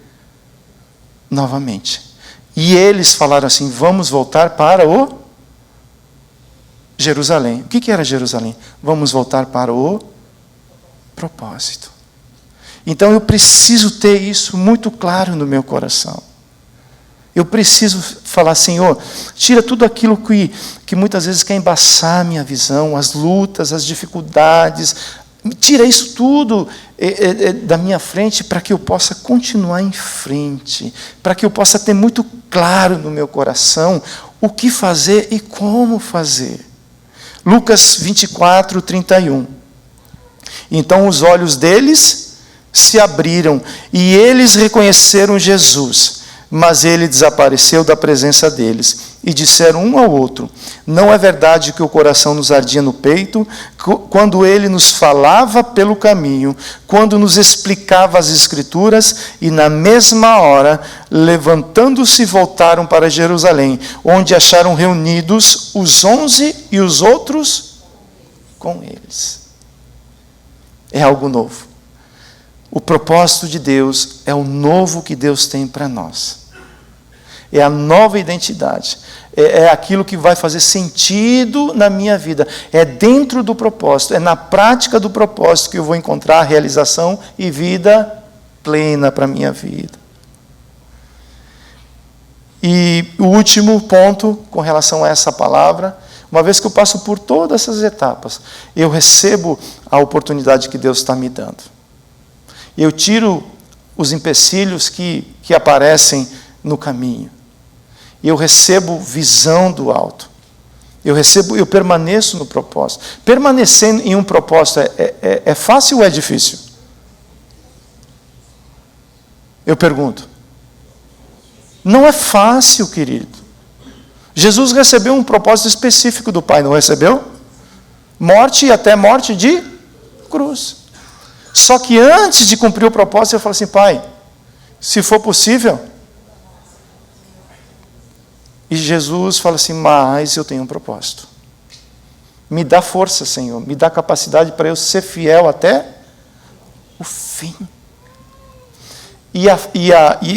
novamente. E eles falaram assim: vamos voltar para o Jerusalém. O que era Jerusalém? Vamos voltar para o propósito. Então eu preciso ter isso muito claro no meu coração. Eu preciso falar: Senhor, tira tudo aquilo que muitas vezes quer embaçar a minha visão, as lutas, as dificuldades, tira isso tudo da minha frente, para que eu possa continuar em frente, para que eu possa ter muito claro no meu coração o que fazer e como fazer. Lucas 24, 31. Então os olhos deles se abriram e eles reconheceram Jesus, mas ele desapareceu da presença deles. E disseram um ao outro: não é verdade que o coração nos ardia no peito, quando ele nos falava pelo caminho, quando nos explicava as Escrituras? E na mesma hora, levantando-se, voltaram para Jerusalém, onde acharam reunidos os 11 e os outros com eles. É algo novo. O propósito de Deus é o novo que Deus tem para nós. É a nova identidade. É aquilo que vai fazer sentido na minha vida. É dentro do propósito. É na prática do propósito que eu vou encontrar a realização e vida plena para a minha vida. E o último ponto com relação a essa palavra: uma vez que eu passo por todas essas etapas, eu recebo a oportunidade que Deus está me dando. Eu tiro os empecilhos que aparecem no caminho. Eu recebo visão do alto. Eu permaneço no propósito. Permanecer em um propósito é fácil ou é difícil? Eu pergunto. Não é fácil, querido. Jesus recebeu um propósito específico do Pai, não recebeu? Morte e até morte de cruz. Só que antes de cumprir o propósito, eu falo assim: Pai, se for possível... E Jesus fala assim: mas eu tenho um propósito. Me dá força, Senhor. Me dá capacidade para eu ser fiel até o fim. E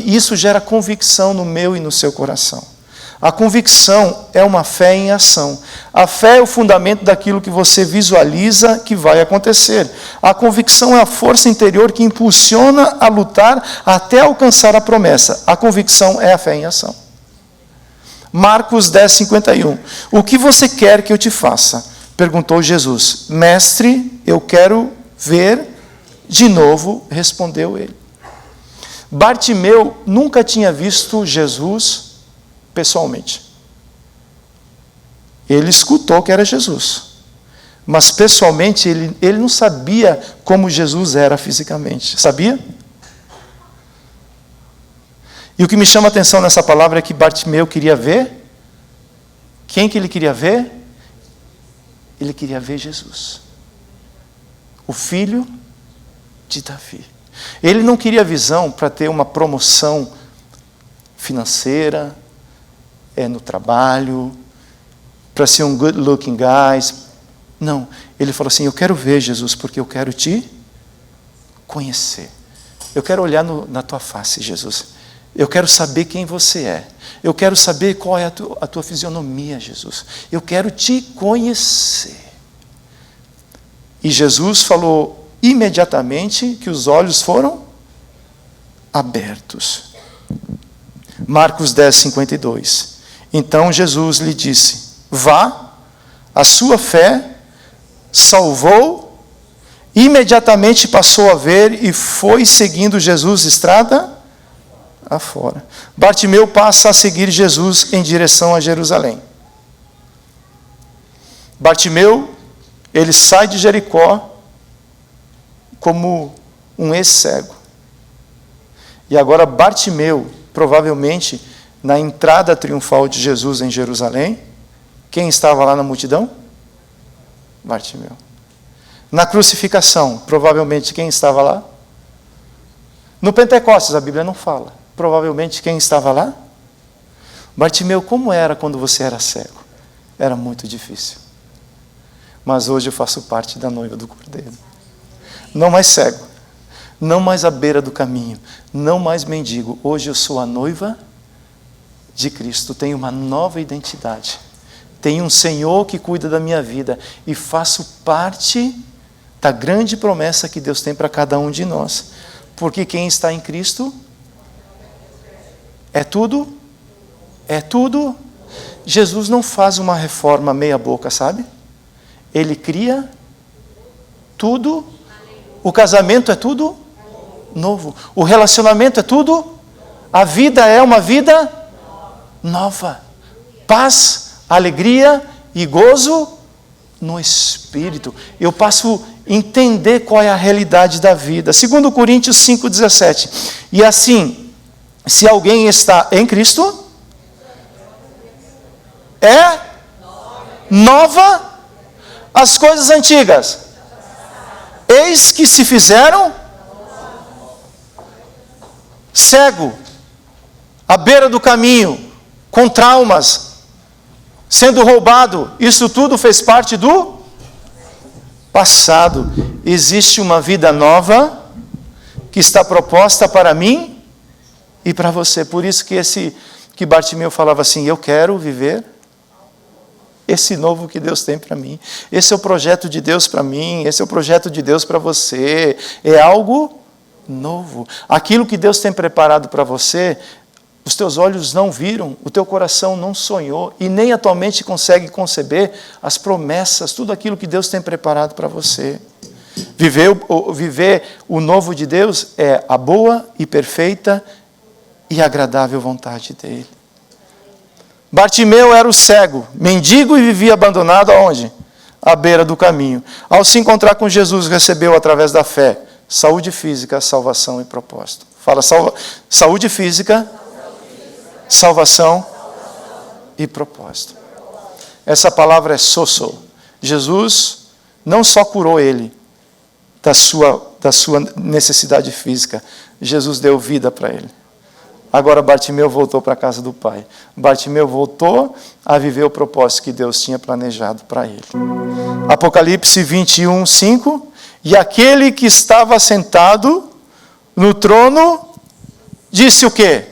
isso gera convicção no meu e no seu coração. A convicção é uma fé em ação. A fé é o fundamento daquilo que você visualiza que vai acontecer. A convicção é a força interior que impulsiona a lutar até alcançar a promessa. A convicção é a fé em ação. Marcos 10, 51. O que você quer que eu te faça? Perguntou Jesus. Mestre, eu quero ver de novo, respondeu ele. Bartimeu nunca tinha visto Jesus pessoalmente. Ele escutou que era Jesus. Mas pessoalmente ele não sabia como Jesus era fisicamente. Sabia? E o que me chama a atenção nessa palavra é que Bartimeu queria ver. Quem que ele queria ver? Ele queria ver Jesus, o filho de Davi. Ele não queria visão para ter uma promoção financeira, no trabalho, para ser um good looking guy. Não, ele falou assim: eu quero ver Jesus porque eu quero te conhecer. Eu quero olhar na tua face, Jesus. Eu quero saber quem você é. Eu quero saber qual é a tua fisionomia, Jesus. Eu quero te conhecer. E Jesus falou imediatamente que os olhos foram abertos. Marcos 10, 52. Então Jesus lhe disse: vá, a sua fé salvou. Imediatamente passou a ver e foi seguindo Jesus estrada afora. Bartimeu passa a seguir Jesus em direção a Jerusalém. Bartimeu, ele sai de Jericó como um ex-cego. E agora Bartimeu, provavelmente, na entrada triunfal de Jesus em Jerusalém, quem estava lá na multidão? Bartimeu. Na crucificação, provavelmente quem estava lá? No Pentecostes, a Bíblia não fala. Provavelmente quem estava lá? Bartimeu, como era quando você era cego? Era muito difícil. Mas hoje eu faço parte da noiva do Cordeiro. Não mais cego, não mais à beira do caminho, não mais mendigo. Hoje eu sou a noiva de Cristo, tenho uma nova identidade. Tenho um Senhor que cuida da minha vida e faço parte da grande promessa que Deus tem para cada um de nós. Porque quem está em Cristo é tudo. Jesus não faz uma reforma meia boca, sabe? Ele cria tudo. O casamento é tudo novo. O relacionamento é tudo. A vida é uma vida nova. Paz, alegria e gozo no Espírito. Eu passo a entender qual é a realidade da vida. 2 Coríntios 5,17. E assim, se alguém está em Cristo, é nova as coisas antigas. Eis que se fizeram cego, à beira do caminho, com traumas, sendo roubado. Isso tudo fez parte do passado. Existe uma vida nova que está proposta para mim e para você. Por isso que Bartimeu falava assim: eu quero viver esse novo que Deus tem para mim. Esse é o projeto de Deus para mim, esse é o projeto de Deus para você. É algo novo. Aquilo que Deus tem preparado para você, os teus olhos não viram, o teu coração não sonhou e nem a tua mente consegue conceber as promessas, tudo aquilo que Deus tem preparado para você. Viver o novo de Deus é a boa e perfeita e agradável vontade dele. Bartimeu era o cego, mendigo e vivia abandonado aonde? À beira do caminho. Ao se encontrar com Jesus, recebeu através da fé saúde física, salvação e propósito. Fala, saúde física, salvação e propósito. Essa palavra é sozo. Jesus não só curou ele da sua necessidade física, Jesus deu vida para ele. Agora Bartimeu voltou para a casa do Pai. Bartimeu voltou a viver o propósito que Deus tinha planejado para ele. Apocalipse 21, 5. E aquele que estava sentado no trono disse o quê?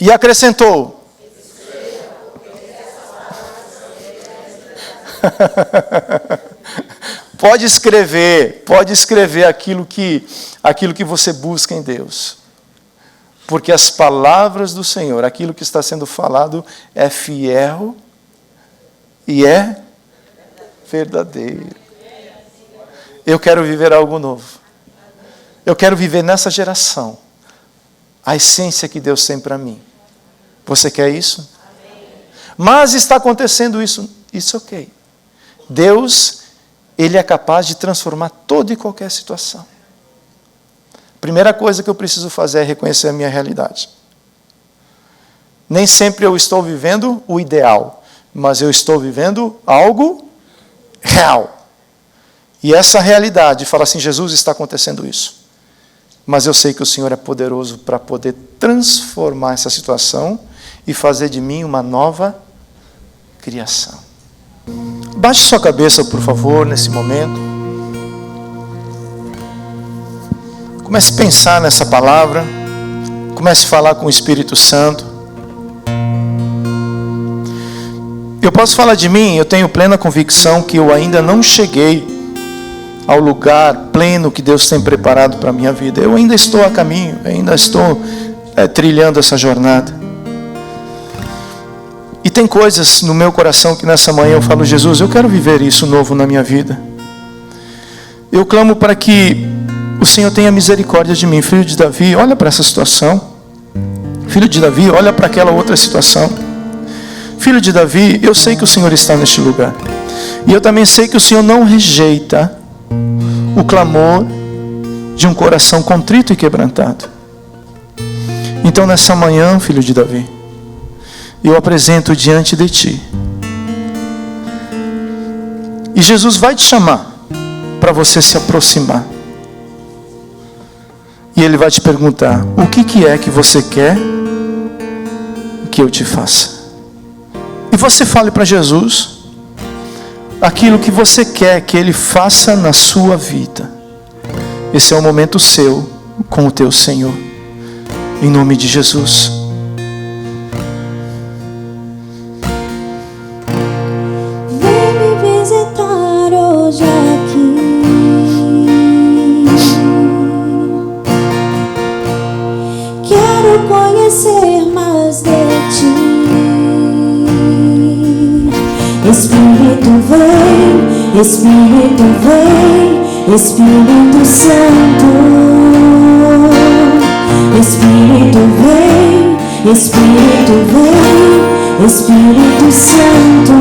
E acrescentou. Pode escrever aquilo que você busca em Deus. Porque as palavras do Senhor, aquilo que está sendo falado, é fiel e é verdadeiro. Eu quero viver algo novo. Eu quero viver nessa geração a essência que Deus tem para mim. Você quer isso? Mas está acontecendo isso ok. Deus, Ele é capaz de transformar toda e qualquer situação. Primeira coisa que eu preciso fazer é reconhecer a minha realidade. Nem sempre eu estou vivendo o ideal, mas eu estou vivendo algo real. E essa realidade fala assim: Jesus, está acontecendo isso. Mas eu sei que o Senhor é poderoso para poder transformar essa situação e fazer de mim uma nova criação. Baixe sua cabeça, por favor, nesse momento. Comece a pensar nessa palavra. Comece a falar com o Espírito Santo. Eu posso falar de mim, eu tenho plena convicção que eu ainda não cheguei ao lugar pleno que Deus tem preparado para a minha vida. Eu ainda estou a caminho, ainda estou trilhando essa jornada. E tem coisas no meu coração que nessa manhã eu falo: Jesus, eu quero viver isso novo na minha vida. Eu clamo para que o Senhor tenha misericórdia de mim. Filho de Davi, olha para essa situação. Filho de Davi, olha para aquela outra situação. Filho de Davi, eu sei que o Senhor está neste lugar. E eu também sei que o Senhor não rejeita o clamor de um coração contrito e quebrantado. Então nessa manhã, filho de Davi, eu apresento diante de ti. E Jesus vai te chamar para você se aproximar. E Ele vai te perguntar: o que é que você quer que eu te faça? E você fale para Jesus aquilo que você quer que Ele faça na sua vida. Esse é o momento seu com o teu Senhor. Em nome de Jesus. Vem me visitar hoje aqui. Quero conhecer mais de ti. Espírito vem, Espírito vem, Espírito Santo. Espírito vem, Espírito vem, Espírito Santo.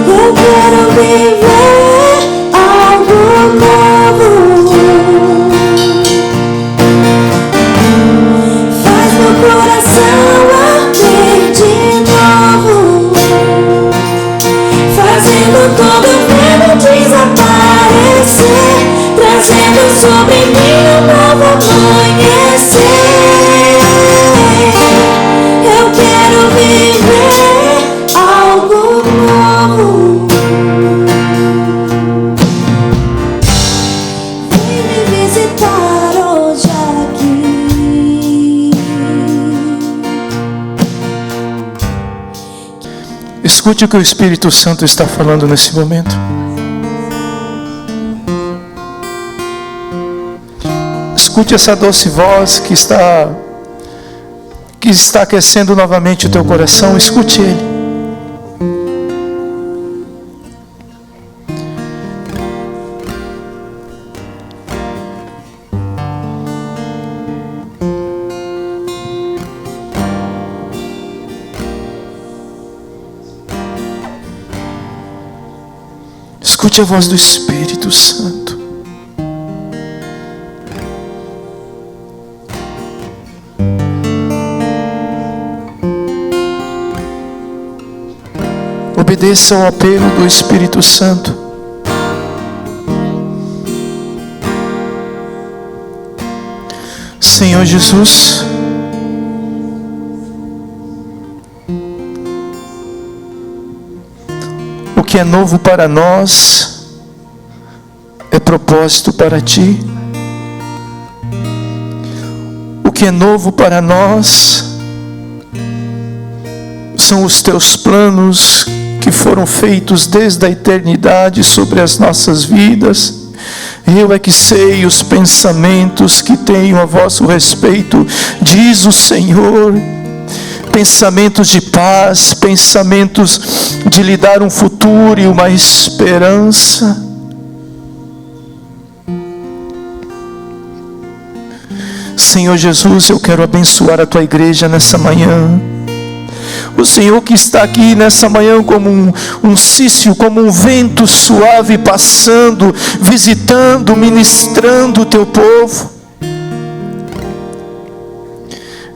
Eu quero viver algo novo. Faz meu coração arder de novo, fazendo todo medo desaparecer, trazendo sobre mim um novo amanhecer. Eu quero viver algo novo. Vem me visitar hoje aqui. Escute o que o Espírito Santo está falando nesse momento. Escute essa doce voz que está aquecendo novamente o teu coração. Escute Ele. Escute a voz do Espírito Santo. Obedeça ao apelo do Espírito Santo. Senhor Jesus, o que é novo para nós é propósito para Ti. O que é novo para nós são os Teus planos que foram feitos desde a eternidade sobre as nossas vidas. Eu é que sei os pensamentos que tenho a vosso respeito, diz o Senhor. Pensamentos de paz, pensamentos de lhe dar um futuro e uma esperança. Senhor Jesus, eu quero abençoar a Tua igreja nessa manhã. O Senhor que está aqui nessa manhã como um cício, como um vento suave passando, visitando, ministrando o Teu povo.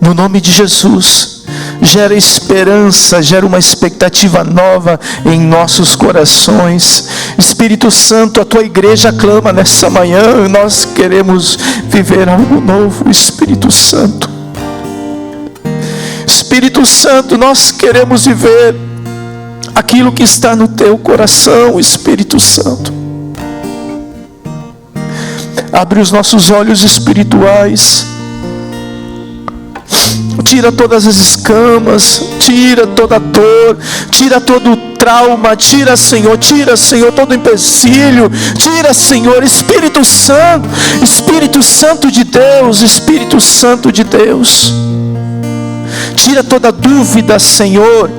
No nome de Jesus, gera esperança, gera uma expectativa nova em nossos corações. Espírito Santo, a Tua igreja clama nessa manhã. Nós queremos viver algo novo, Espírito Santo. Espírito Santo, nós queremos viver aquilo que está no Teu coração, Espírito Santo. Abre os nossos olhos espirituais. Tira todas as escamas, tira toda a dor, tira todo o trauma, tira, Senhor, todo o empecilho, tira, Senhor, Espírito Santo de Deus, Espírito Santo de Deus, tira toda dúvida, Senhor,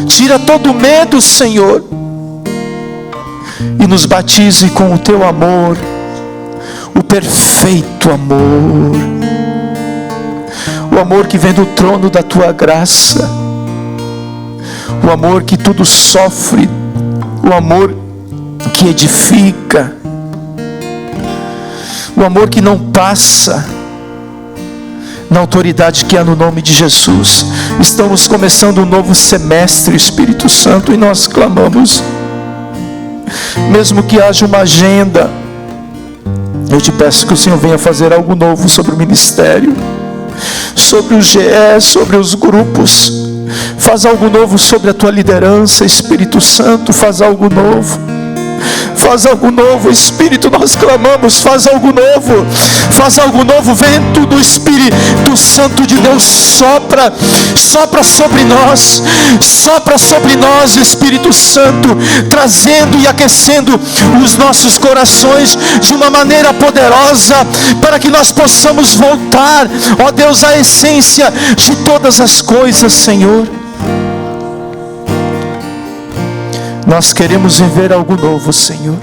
tira todo medo, Senhor, e nos batize com o teu amor, o perfeito amor, o amor que vem do trono da tua graça, o amor que tudo sofre, o amor que edifica, o amor que não passa, na autoridade que há no nome de Jesus. Estamos começando um novo semestre, Espírito Santo, e nós clamamos, mesmo que haja uma agenda, eu te peço que o Senhor venha fazer algo novo sobre o ministério, sobre o GE, sobre os grupos. Faz algo novo sobre a tua liderança, Espírito Santo, faz algo novo. Faz algo novo, Espírito, nós clamamos, faz algo novo, vento do Espírito Santo de Deus, sopra sobre nós, Espírito Santo, trazendo e aquecendo os nossos corações de uma maneira poderosa, para que nós possamos voltar, ó Deus, à essência de todas as coisas, Senhor. Nós queremos viver algo novo, Senhor.